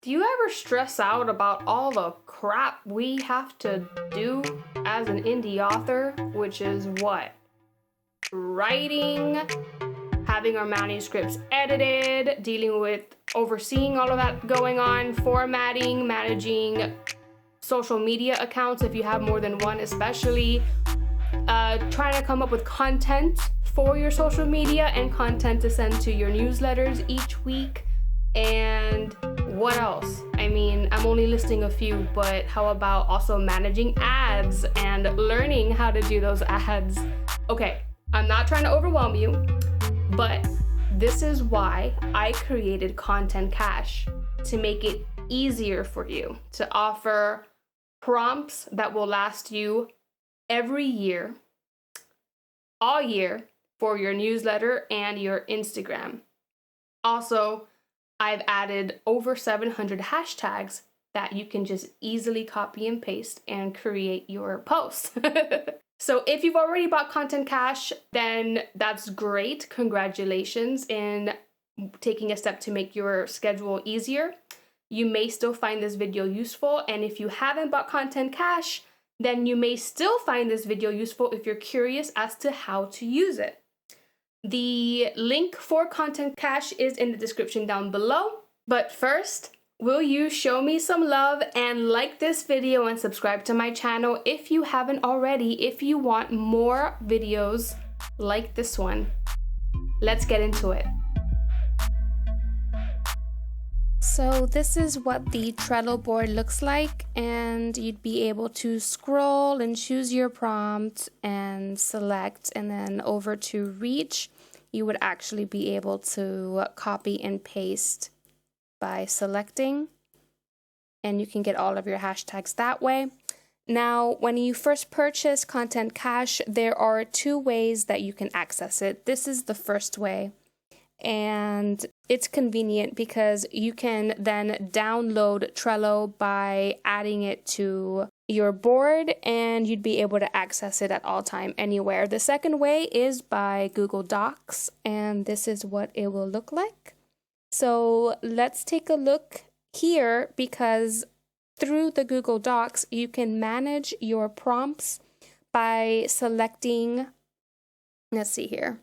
Do you ever stress out about all the crap we have to do as an indie author, which is what? Writing, having our manuscripts edited, dealing with overseeing all of that going on, formatting, managing social media accounts if you have more than one especially, trying to come up with content for your social media and content to send to your newsletters each week. And what else? I mean, I'm only listing a few, but how about also managing ads and learning how to do those ads? Okay, I'm not trying to overwhelm you, but this is why I created Content Cache, to make it easier for you to offer prompts that will last you every year, all year, for your newsletter and your Instagram. Also, I've added over 700 hashtags that you can just easily copy and paste and create your posts. So if you've already bought Content Cache, then that's great. Congratulations in taking a step to make your schedule easier. You may still find this video useful, and if you haven't bought Content Cache, then you may still find this video useful if you're curious as to how to use it. The link for Content Cache is in the description down below. But first, will you show me some love and like this video and subscribe to my channel if you haven't already, if you want more videos like this one. Let's get into it. So this is what the Trello board looks like, and you'd be able to scroll and choose your prompt and select, and then over to Reach, you would actually be able to copy and paste by selecting, and you can get all of your hashtags that way. Now, when you first purchase Content Cache, there are two ways that you can access it. This is the first way, and it's convenient because you can then download Trello by adding it to your board, and you'd be able to access it at all time, anywhere. The second way is by Google Docs, and this is what it will look like. So let's take a look here, because through the Google Docs, you can manage your prompts by selecting, let's see here.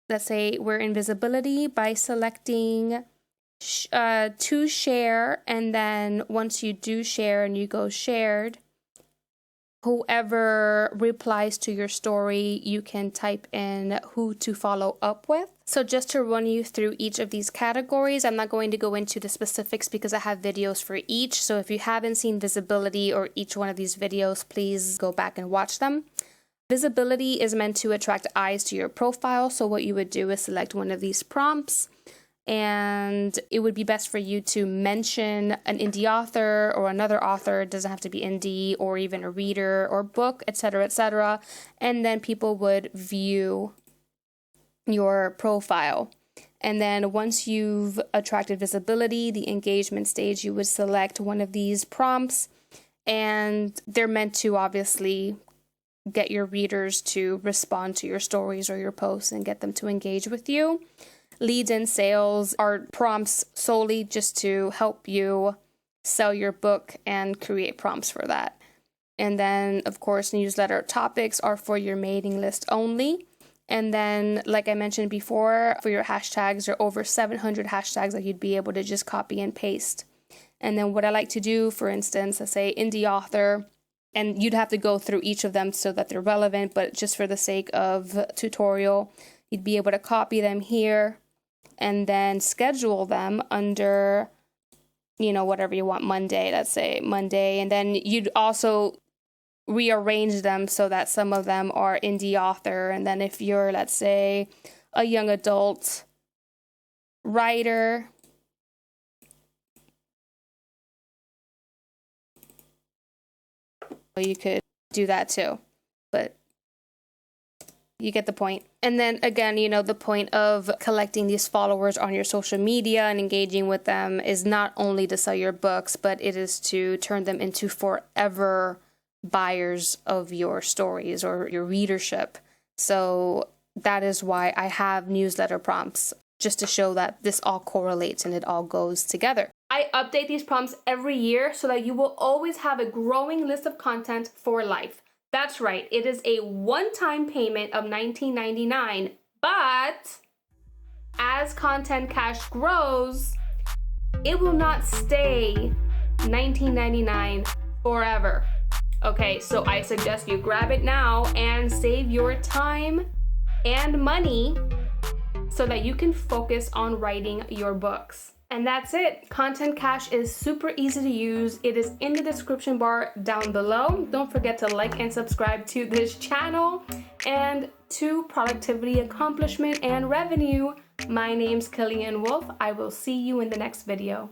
Let's say we're in visibility, by selecting to share, and then once you do share and you go shared, whoever replies to your story, you can type in who to follow up with. So just to run you through each of these categories, I'm not going to go into the specifics because I have videos for each. So if you haven't seen visibility or each one of these videos, please go back and watch them. Visibility is meant to attract eyes to your profile. So what you would do is select one of these prompts, and it would be best for you to mention an indie author or another author. It doesn't have to be indie, or even a reader or book, etc., etc. And then people would view your profile. And then once you've attracted visibility, the engagement stage, you would select one of these prompts, and they're meant to obviously get your readers to respond to your stories or your posts and get them to engage with you. Leads and sales are prompts solely just to help you sell your book and create prompts for that. And then, of course, newsletter topics are for your mailing list only. And then, like I mentioned before, for your hashtags, there are over 700 hashtags that you'd be able to just copy and paste. And then what I like to do, for instance, let's say indie author, and you'd have to go through each of them so that they're relevant, but just for the sake of tutorial, you'd be able to copy them here and then schedule them under, whatever you want, Monday, let's say Monday. And then you'd also rearrange them so that some of them are indie author. And then if you're, let's say, a young adult writer, you could do that too, but you get the point. And then again, the point of collecting these followers on your social media and engaging with them is not only to sell your books, but it is to turn them into forever buyers of your stories or your readership. So that is why I have newsletter prompts, just to show that this all correlates and it all goes together. I update these prompts every year so that you will always have a growing list of content for life. That's right, it is a one-time payment of $19.99, but as Content Cash grows, it will not stay $19.99 forever. Okay, so I suggest you grab it now and save your time and money so that you can focus on writing your books. And that's it. Content Cash is super easy to use. It is in the description bar down below. Don't forget to like and subscribe to this channel. And to productivity, accomplishment, and revenue, my name's Killian Wolf. I will see you in the next video.